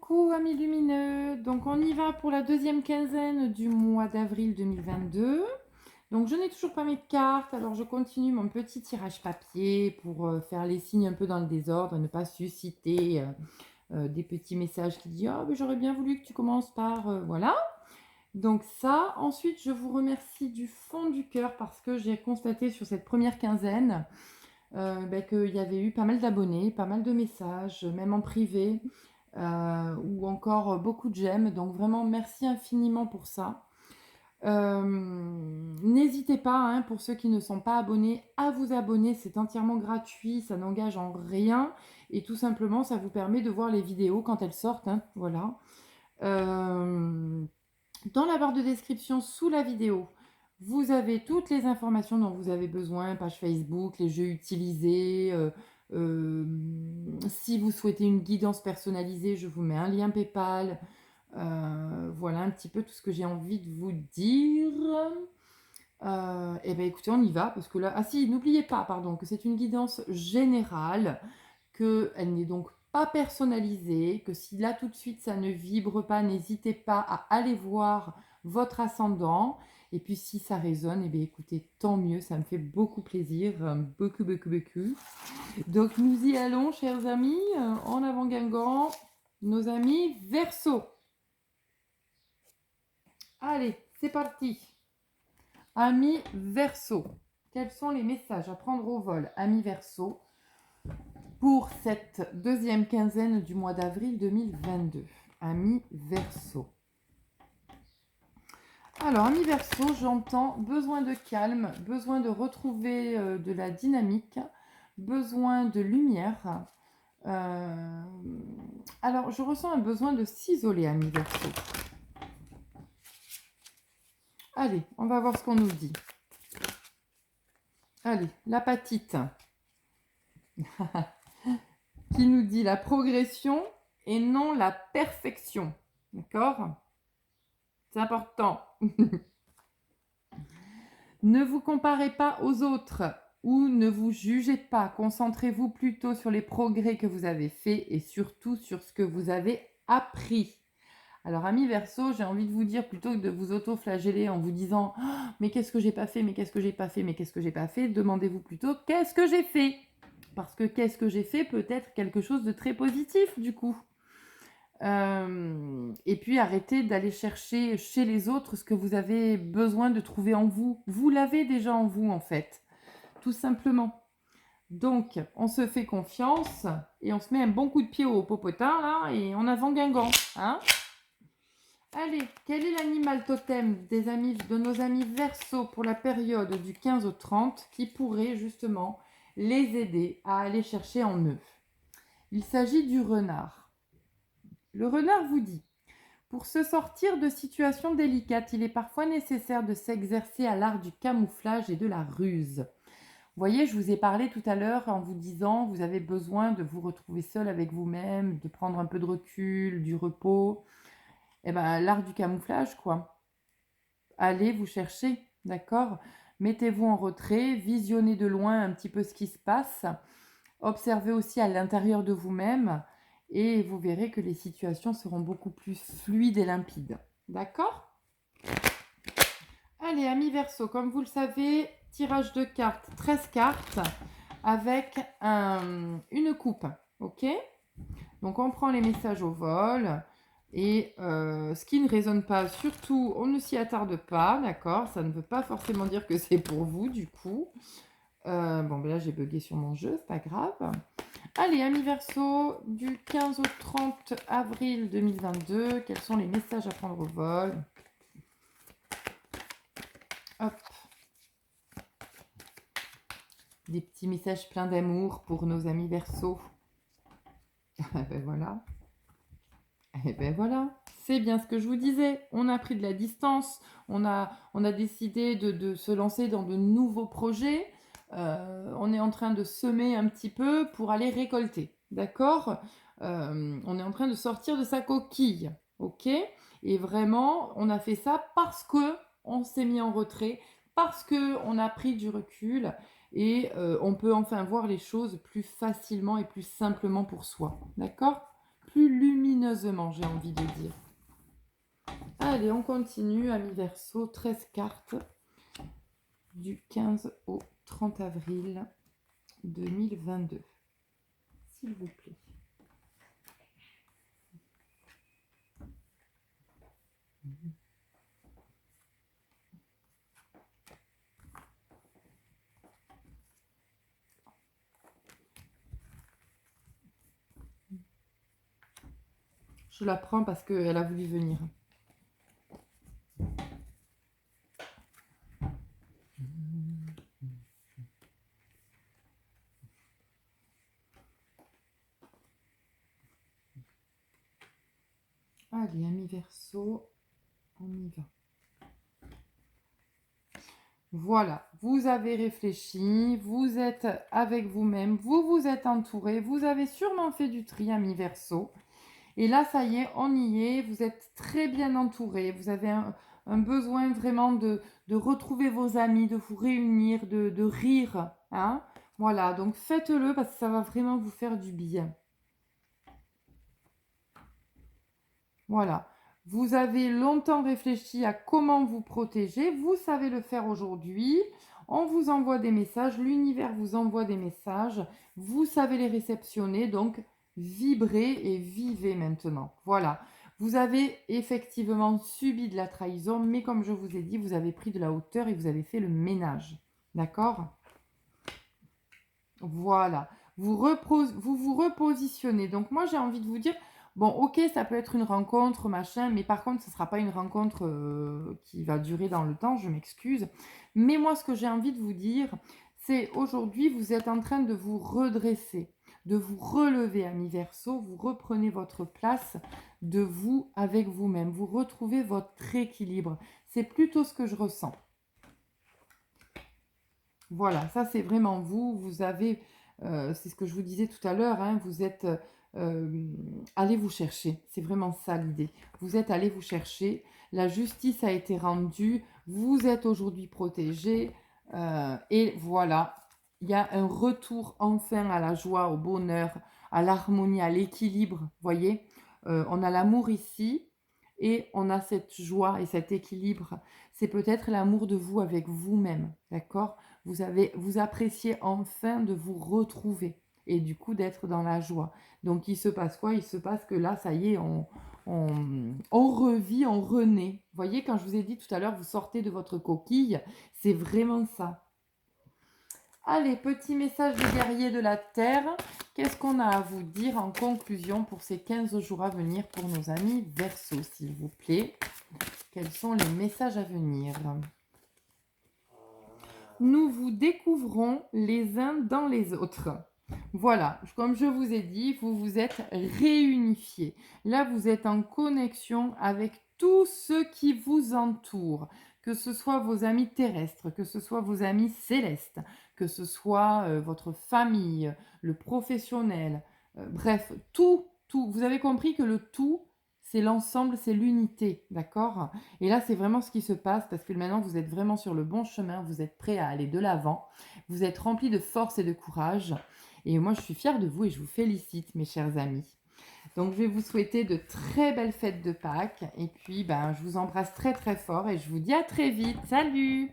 Coucou amis lumineux, donc on y va pour la deuxième quinzaine du mois d'avril 2022. Donc je n'ai toujours pas mes cartes, alors je continue mon petit tirage papier pour faire les signes un peu dans le désordre et ne pas susciter des petits messages qui disent «Ah, mais j'aurais bien voulu que tu commences par voilà». Donc ça, ensuite je vous remercie du fond du cœur parce que j'ai constaté sur cette première quinzaine qu'il y avait eu pas mal d'abonnés, pas mal de messages, même en privé, ou encore beaucoup de j'aime. Donc vraiment, merci infiniment pour ça. N'hésitez pas, hein, pour ceux qui ne sont pas abonnés, à vous abonner. C'est entièrement gratuit, ça n'engage en rien. Et tout simplement, ça vous permet de voir les vidéos quand elles sortent. Hein, voilà. Dans la barre de description sous la vidéo, vous avez toutes les informations dont vous avez besoin, page Facebook, les jeux utilisés. Si vous souhaitez une guidance personnalisée, je vous mets un lien PayPal. Voilà un petit peu tout ce que j'ai envie de vous dire. Et bien écoutez, on y va parce que là... Ah si, n'oubliez pas, pardon, que c'est une guidance générale, qu'elle n'est donc pas personnalisée, que si là tout de suite ça ne vibre pas, n'hésitez pas à aller voir votre ascendant. Et puis si ça résonne, et bien écoutez, tant mieux, ça me fait beaucoup plaisir, beaucoup, beaucoup, beaucoup. Donc nous y allons, chers amis, en avant Guingamp, nos amis Verseau. Allez, c'est parti. Amis Verseau, quels sont les messages à prendre au vol, amis Verseau, pour cette deuxième quinzaine du mois d'avril 2022. Amis Verseau. Alors, amis Verseau, j'entends besoin de calme, besoin de retrouver de la dynamique, besoin de lumière. Alors, je ressens un besoin de s'isoler, amis Verseau. Allez, on va voir ce qu'on nous dit. Allez, l'apatite. Qui nous dit la progression et non la perfection. D'accord? C'est important. Ne vous comparez pas aux autres ou ne vous jugez pas. Concentrez-vous plutôt sur les progrès que vous avez faits et surtout sur ce que vous avez appris. Alors, amis Verseau, j'ai envie de vous dire, plutôt que de vous auto-flageller en vous disant oh, « Mais qu'est-ce que j'ai pas fait, mais qu'est-ce que j'ai pas fait, mais qu'est-ce que j'ai pas fait ?» Demandez-vous plutôt « Qu'est-ce que j'ai fait ?» Parce que qu'est-ce que j'ai fait peut être quelque chose de très positif, du coup. Et puis, arrêtez d'aller chercher chez les autres ce que vous avez besoin de trouver en vous. Vous l'avez déjà en vous, en fait. Tout simplement. Donc, on se fait confiance et on se met un bon coup de pied au popotin, là, et en avant Guingamp, hein. Allez, quel est l'animal totem de nos amis Verseau pour la période du 15 au 30 qui pourrait justement les aider à aller chercher en eux? Il s'agit du renard. Le renard vous dit: pour se sortir de situations délicates, il est parfois nécessaire de s'exercer à l'art du camouflage et de la ruse. Vous voyez, je vous ai parlé tout à l'heure en vous disant vous avez besoin de vous retrouver seul avec vous-même, de prendre un peu de recul, du repos. Eh bien, l'art du camouflage, quoi. Allez vous chercher, d'accord? Mettez-vous en retrait, visionnez de loin un petit peu ce qui se passe. Observez aussi à l'intérieur de vous-même et vous verrez que les situations seront beaucoup plus fluides et limpides. D'accord? Allez, amis Verseau, comme vous le savez, tirage de cartes, 13 cartes avec une coupe. Ok? Donc, on prend les messages au vol. Et ce qui ne résonne pas, surtout, on ne s'y attarde pas, d'accord? Ça ne veut pas forcément dire que c'est pour vous, du coup. Bon, ben là, j'ai bugué sur mon jeu, c'est pas grave. Allez, amis Verseau, du 15 au 30 avril 2022, quels sont les messages à prendre au vol? Hop. Des petits messages pleins d'amour pour nos amis Verseau. Ben voilà. Et ben voilà, c'est bien ce que je vous disais. On a pris de la distance, on a décidé de se lancer dans de nouveaux projets. On est en train de semer un petit peu pour aller récolter, d'accord? On est en train de sortir de sa coquille, ok? Et vraiment, on a fait ça parce que on s'est mis en retrait, parce que on a pris du recul et on peut enfin voir les choses plus facilement et plus simplement pour soi, d'accord? plus lumineusement, j'ai envie de dire. Allez, on continue, amis Verseau, 13 cartes du 15 au 30 avril 2022. S'il vous plaît. Je la prends parce qu'elle a voulu venir. Allez, amis Verseau, on y va. Voilà, vous avez réfléchi, vous êtes avec vous-même, vous vous êtes entouré, vous avez sûrement fait du tri, amis Verseau. Et là, ça y est, on y est, vous êtes très bien entouré, vous avez un besoin vraiment de retrouver vos amis, de vous réunir, de rire. Hein. Voilà, donc faites-le parce que ça va vraiment vous faire du bien. Voilà. Vous avez longtemps réfléchi à comment vous protéger. Vous savez le faire aujourd'hui. On vous envoie des messages. L'univers vous envoie des messages. Vous savez les réceptionner. Donc, vibrez et vivez maintenant. Voilà. Vous avez effectivement subi de la trahison. Mais comme je vous ai dit, vous avez pris de la hauteur et vous avez fait le ménage. D'accord ? Voilà. Vous vous repositionnez. Donc, moi, j'ai envie de vous dire... Bon, ok, ça peut être une rencontre, machin, mais par contre, ce ne sera pas une rencontre qui va durer dans le temps, je m'excuse. Mais moi, ce que j'ai envie de vous dire, c'est aujourd'hui, vous êtes en train de vous redresser, de vous relever, amis Verseau, vous reprenez votre place de vous avec vous-même, vous retrouvez votre équilibre. C'est plutôt ce que je ressens. Voilà, ça c'est vraiment vous, vous avez, c'est ce que je vous disais tout à l'heure, hein, vous êtes... allez vous chercher, c'est vraiment ça l'idée. Vous êtes allé vous chercher, la justice a été rendue, vous êtes aujourd'hui protégé, et voilà, il y a un retour enfin à la joie, au bonheur, à l'harmonie, à l'équilibre, voyez. On a l'amour ici, et on a cette joie et cet équilibre. C'est peut-être l'amour de vous avec vous-même, d'accord. Vous appréciez enfin de vous retrouver et du coup d'être dans la joie. Donc il se passe quoi? Il se passe que là, ça y est, on revit, on renaît. Vous voyez, quand je vous ai dit tout à l'heure, vous sortez de votre coquille, c'est vraiment ça. Allez, petit message des guerriers de la Terre. Qu'est-ce qu'on a à vous dire en conclusion pour ces 15 jours à venir pour nos amis Verseau, s'il vous plaît? Quels sont les messages à venir? Nous vous découvrons les uns dans les autres. Voilà, comme je vous ai dit, vous vous êtes réunifiés. Là, vous êtes en connexion avec tous ceux qui vous entourent, que ce soit vos amis terrestres, que ce soit vos amis célestes, que ce soit votre famille, le professionnel, bref, tout. Vous avez compris que le tout, c'est l'ensemble, c'est l'unité, d'accord? Et là, c'est vraiment ce qui se passe parce que maintenant, vous êtes vraiment sur le bon chemin, vous êtes prêts à aller de l'avant, vous êtes remplis de force et de courage. Et moi, je suis fière de vous et je vous félicite, mes chers amis. Donc, je vais vous souhaiter de très belles fêtes de Pâques. Et puis, je vous embrasse très très fort et je vous dis à très vite. Salut!